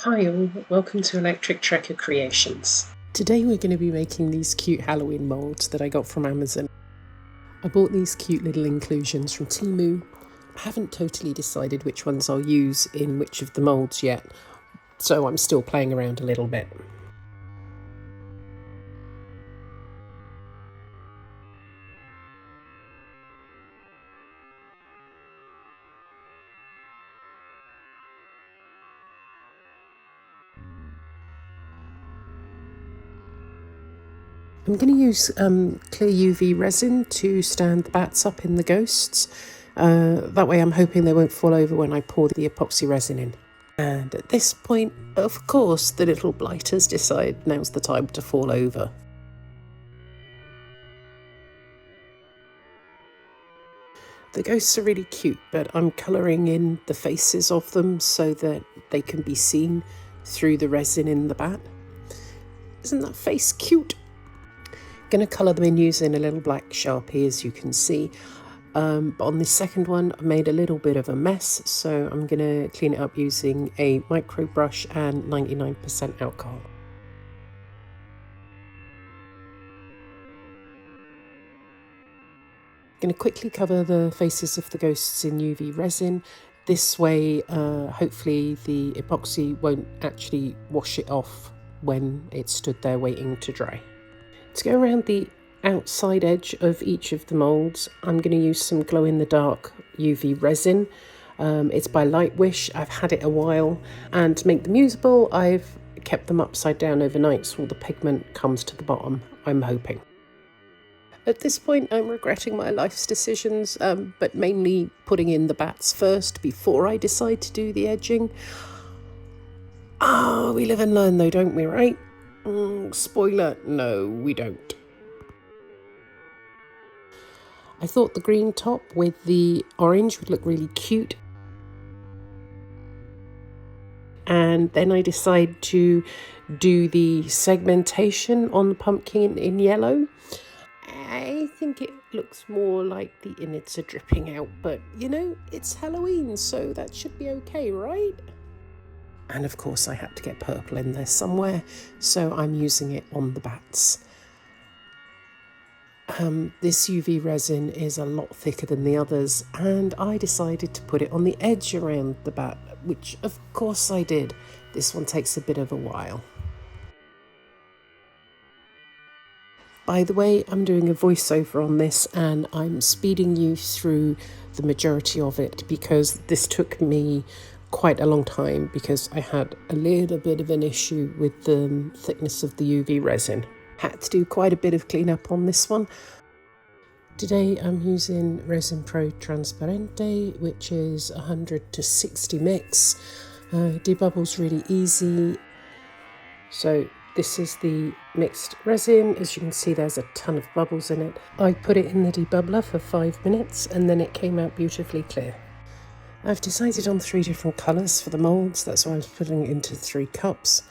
Hi all, welcome to Electric Trekker Creations. Today we're going to be making these cute Halloween molds that I got from Amazon. I bought these cute little inclusions from Temu. I haven't totally decided which ones I'll use in which of the molds yet, so I'm still playing around a little bit. I'm going to use clear UV resin to stand the bats up in the ghosts. That way I'm hoping they won't fall over when I pour the epoxy resin in. And at this point, of course, the little blighters decide now's the time to fall over. The ghosts are really cute, but I'm colouring in the faces of them so that they can be seen through the resin in the bat. Isn't that face cute? Going to colour them in using a little black Sharpie, as you can see. But on this second one, I made a little bit of a mess, so I'm going to clean it up using a micro brush and 99% alcohol. Going to quickly cover the faces of the ghosts in UV resin. This way, hopefully the epoxy won't actually wash it off when it's stood there waiting to dry. To go around the outside edge of each of the molds, I'm going to use some glow-in-the-dark UV resin. It's by Lightwish. I've had it a while, and to make them usable, I've kept them upside down overnight so all the pigment comes to the bottom, I'm hoping. At this point, I'm regretting my life's decisions, but mainly putting in the bats first before I decide to do the edging. We live and learn though, don't we, right? Spoiler, no, we don't. I thought the green top with the orange would look really cute. And then I decided to do the segmentation on the pumpkin in yellow. I think it looks more like the innards are dripping out, but you know, it's Halloween, so that should be okay, right? And of course I had to get purple in there somewhere, so I'm using it on the bats. This UV resin is a lot thicker than the others, and I decided to put it on the edge around the bat, which of course I did. This one takes a bit of a while. By the way, I'm doing a voiceover on this and I'm speeding you through the majority of it because this took me quite a long time because I had a little bit of an issue with the thickness of the UV resin. Had to do quite a bit of cleanup on this one. Today I'm using Resin Pro Transparente, which is 100 to 60 mix. Debubbles really easy. So this is the mixed resin. As you can see, there's a ton of bubbles in it. I put it in the debubbler for 5 minutes and then it came out beautifully clear. I've decided on 3 different colours for the moulds. That's why I was putting it into 3 cups.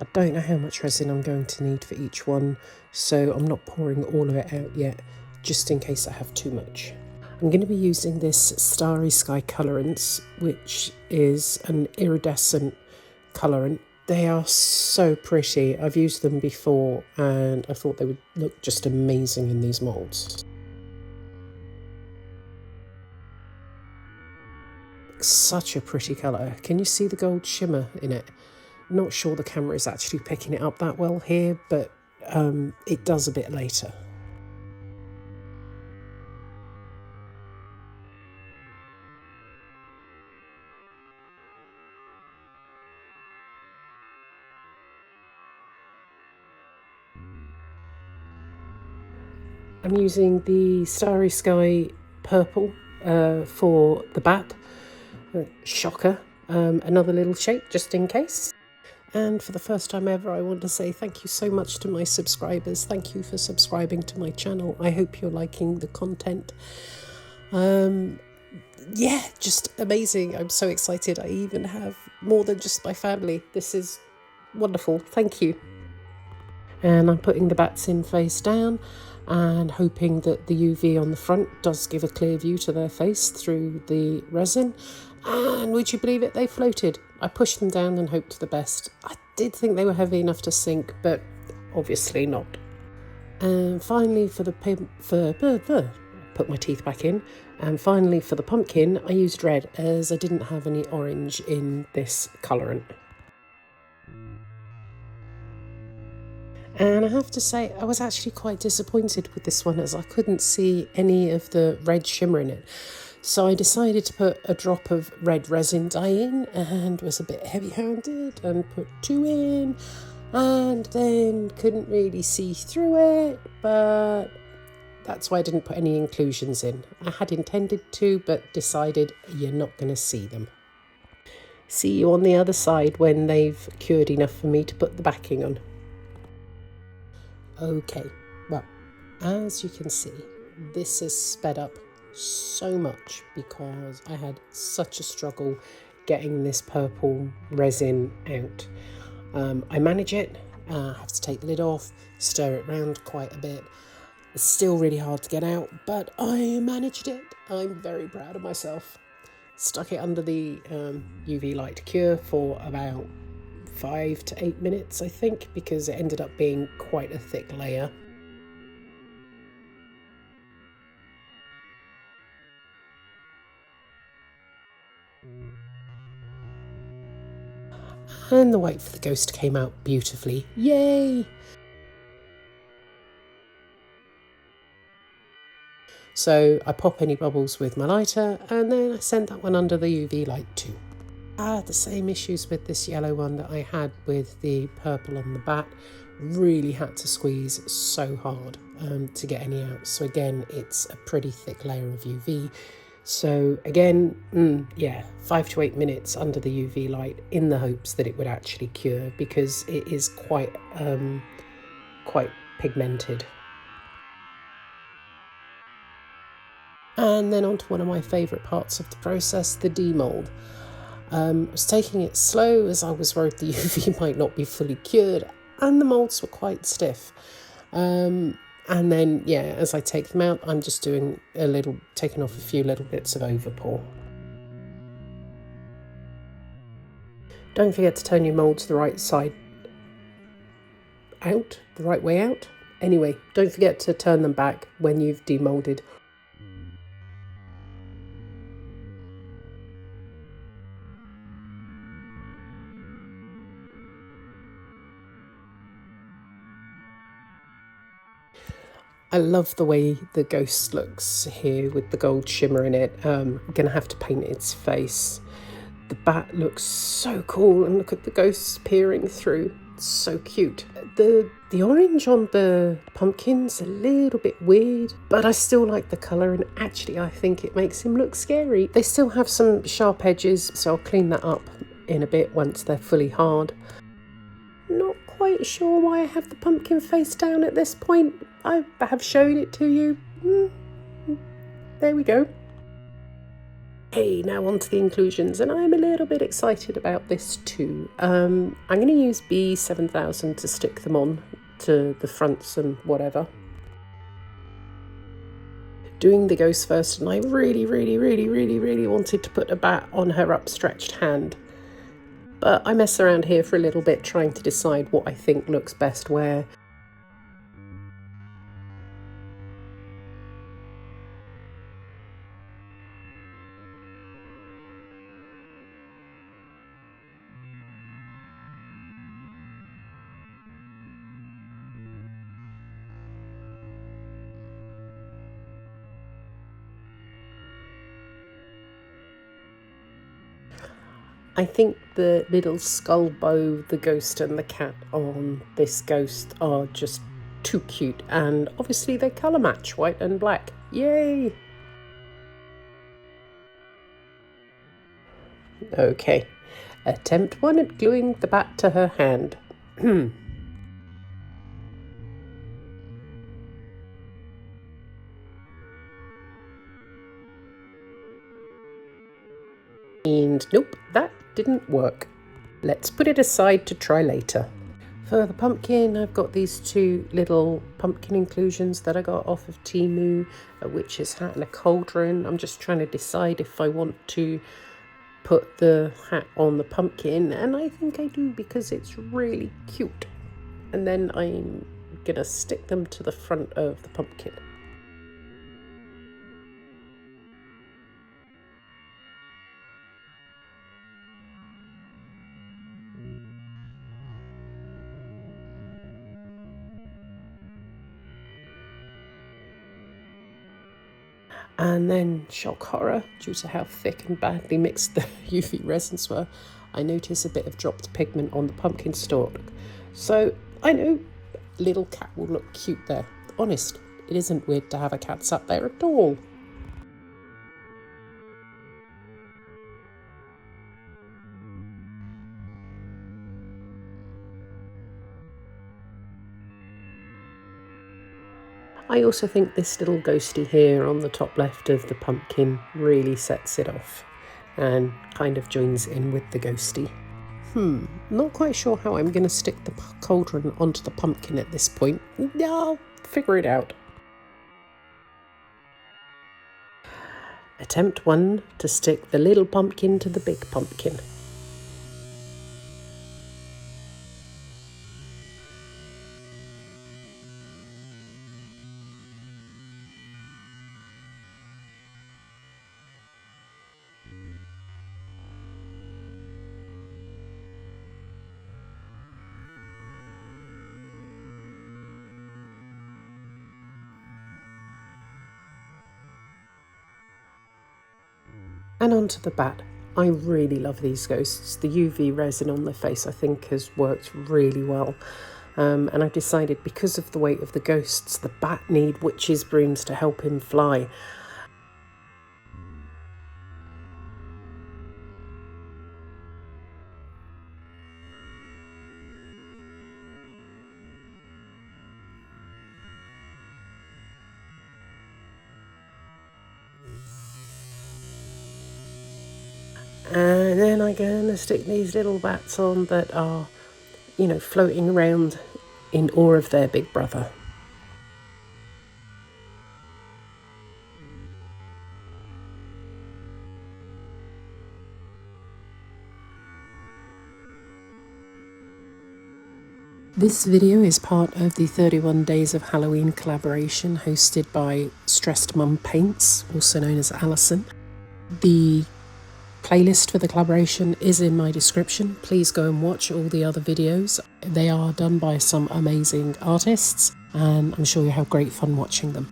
I don't know how much resin I'm going to need for each one, so I'm not pouring all of it out yet, just in case I have too much. I'm going to be using this Starry Sky colorants, which is an iridescent colorant. They are so pretty. I've used them before and I thought they would look just amazing in these moulds. Such a pretty colour. Can you see the gold shimmer in it? Not sure the camera is actually picking it up that well here, but it does a bit later. I'm using the Starry Sky purple for the bat. Shocker. Another little shape just in case. And for the first time ever, I want to say thank you so much to my subscribers. Thank you for subscribing to my channel. I hope you're liking the content. Yeah, just amazing. I'm so excited. I even have more than just my family. This is wonderful. Thank you. And I'm putting the bats in face down and hoping that the UV on the front does give a clear view to their face through the resin. And would you believe it, they floated. I pushed them down and hoped for the best. I did think they were heavy enough to sink, but obviously not. And finally put my teeth back in. And finally for the pumpkin, I used red as I didn't have any orange in this colourant. And I have to say, I was actually quite disappointed with this one as I couldn't see any of the red shimmer in it. So I decided to put a drop of red resin dye in and was a bit heavy-handed and put 2 in and then couldn't really see through it, but that's why I didn't put any inclusions in. I had intended to, but decided you're not going to see them. See you on the other side when they've cured enough for me to put the backing on. Okay, well, as you can see, this is sped up so much because I had such a struggle getting this purple resin out. I manage it, have to take the lid off, stir it round quite a bit. It's still really hard to get out, but I managed it. I'm very proud of myself. Stuck it under the UV light to cure for about 5 to 8 minutes, I think, because it ended up being quite a thick layer. And the white for the ghost came out beautifully. Yay! So I pop any bubbles with my lighter and then I sent that one under the UV light too. I had the same issues with this yellow one that I had with the purple on the bat. Really had to squeeze so hard to get any out. So again, it's a pretty thick layer of UV. So again, 5 to 8 minutes under the UV light in the hopes that it would actually cure, because it is quite pigmented. And then on to one of my favourite parts of the process, the demould. I was taking it slow as I was worried the UV might not be fully cured, and the moulds were quite stiff. And then, as I take them out, I'm just doing taking off a few little bits of overpour. Don't forget to turn your moulds the right side out, the right way out. Anyway, don't forget to turn them back when you've demoulded. I love the way the ghost looks here with the gold shimmer in it. I'm going to have to paint its face. The bat looks so cool, and look at the ghosts peering through. It's so cute. The orange on the pumpkin's a little bit weird, but I still like the colour, and actually I think it makes him look scary. They still have some sharp edges, so I'll clean that up in a bit once they're fully hard. Not quite sure why I have the pumpkin face down at this point. I have shown it to you. There we go. Hey, now on to the inclusions, and I'm a little bit excited about this too. I'm going to use B7000 to stick them on to the fronts and whatever. Doing the ghost first, and I really wanted to put a bat on her upstretched hand. But I mess around here for a little bit trying to decide what I think looks best where. I think the little skull bow, the ghost and the cat on this ghost are just too cute, and obviously they colour match white and black. Yay! Okay, attempt 1 at gluing the bat to her hand. And nope, that didn't work. Let's put it aside to try later. For the pumpkin, I've got these 2 little pumpkin inclusions that I got off of Temu, a witch's hat and a cauldron. I'm just trying to decide if I want to put the hat on the pumpkin, and I think I do because it's really cute. And then I'm gonna stick them to the front of the pumpkin. And then, shock horror, due to how thick and badly mixed the UV resins were, I notice a bit of dropped pigment on the pumpkin stalk. So I know little cat will look cute there. Honest, it isn't weird to have a cat sat there at all. I also think this little ghosty here on the top left of the pumpkin really sets it off and kind of joins in with the ghosty. Not quite sure how I'm going to stick the cauldron onto the pumpkin at this point. I'll figure it out. Attempt 1, to stick the little pumpkin to the big pumpkin. And onto the bat. I really love these ghosts. The UV resin on their face I think has worked really well. And I've decided because of the weight of the ghosts, the bat need witches' brooms to help him fly. And then I'm going to stick these little bats on that are, floating around in awe of their big brother. This video is part of the 31 Days of Halloween collaboration hosted by Stressed Mum Paints, also known as Alison. The playlist for the collaboration is in my description. Please go and watch all the other videos. They are done by some amazing artists, and I'm sure you'll have great fun watching them.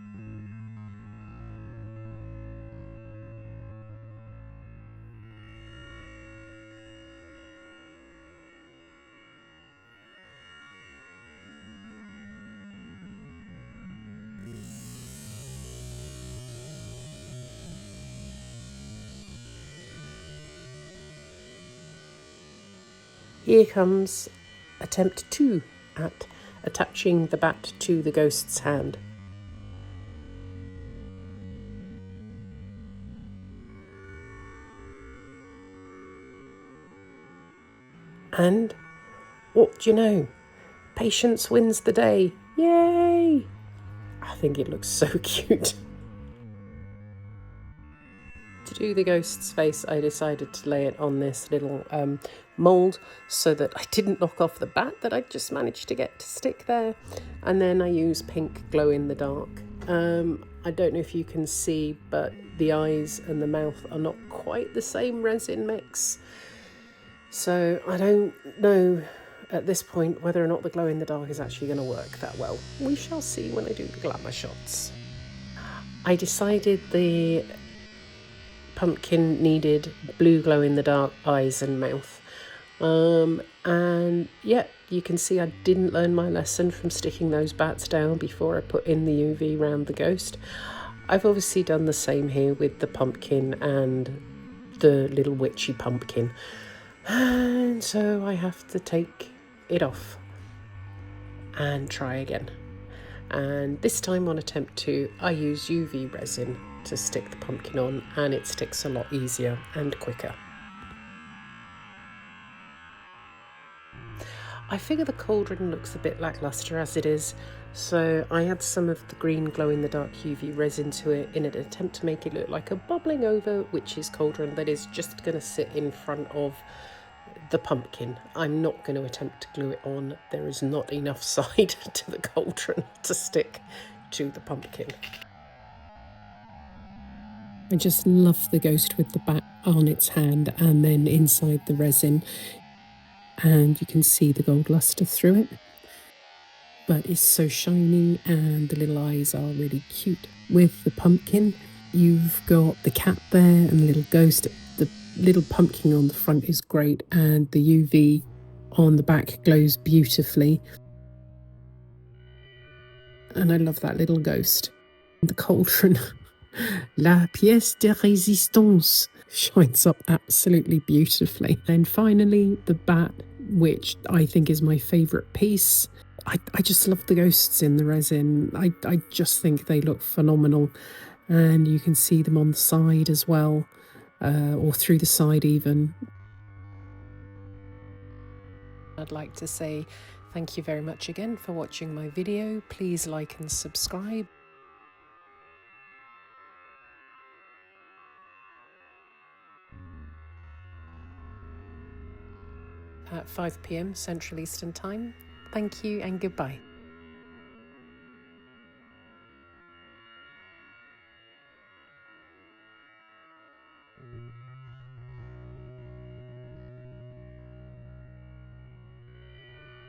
Here comes attempt 2 at attaching the bat to the ghost's hand. And what do you know? Patience wins the day. Yay! I think it looks so cute. To do the ghost's face, I decided to lay it on this little mould so that I didn't knock off the bat that I just managed to get to stick there. And then I use pink glow in the dark. I don't know if you can see, but the eyes and the mouth are not quite the same resin mix. So I don't know at this point whether or not the glow in the dark is actually going to work that well. We shall see when I do the glamour shots. I decided the pumpkin needed blue glow in the dark eyes and mouth. And yeah, you can see I didn't learn my lesson from sticking those bats down before I put in the UV around the ghost. I've obviously done the same here with the pumpkin and the little witchy pumpkin. And so I have to take it off and try again. And this time on attempt 2, I use UV resin to stick the pumpkin on, and it sticks a lot easier and quicker. I figure the cauldron looks a bit lackluster as it is, so I add some of the green glow-in-the-dark UV resin to it in an attempt to make it look like a bubbling over witch's cauldron that is just going to sit in front of the pumpkin. I'm not going to attempt to glue it on. There is not enough side to the cauldron to stick to the pumpkin. I just love the ghost with the bat on its hand and then inside the resin, and you can see the gold luster through it. But it's so shiny and the little eyes are really cute. With the pumpkin, you've got the cat there and the little ghost. The little pumpkin on the front is great, and the UV on the back glows beautifully. And I love that little ghost. The cauldron, la pièce de résistance, shines up absolutely beautifully. And finally, the bat, which I think is my favourite piece. I just love the ghosts in the resin. I just think they look phenomenal, and you can see them on the side as well, or through the side even. I'd like to say thank you very much again for watching my video. Please like and subscribe. At 5 p.m. Central Eastern Time. Thank you and goodbye.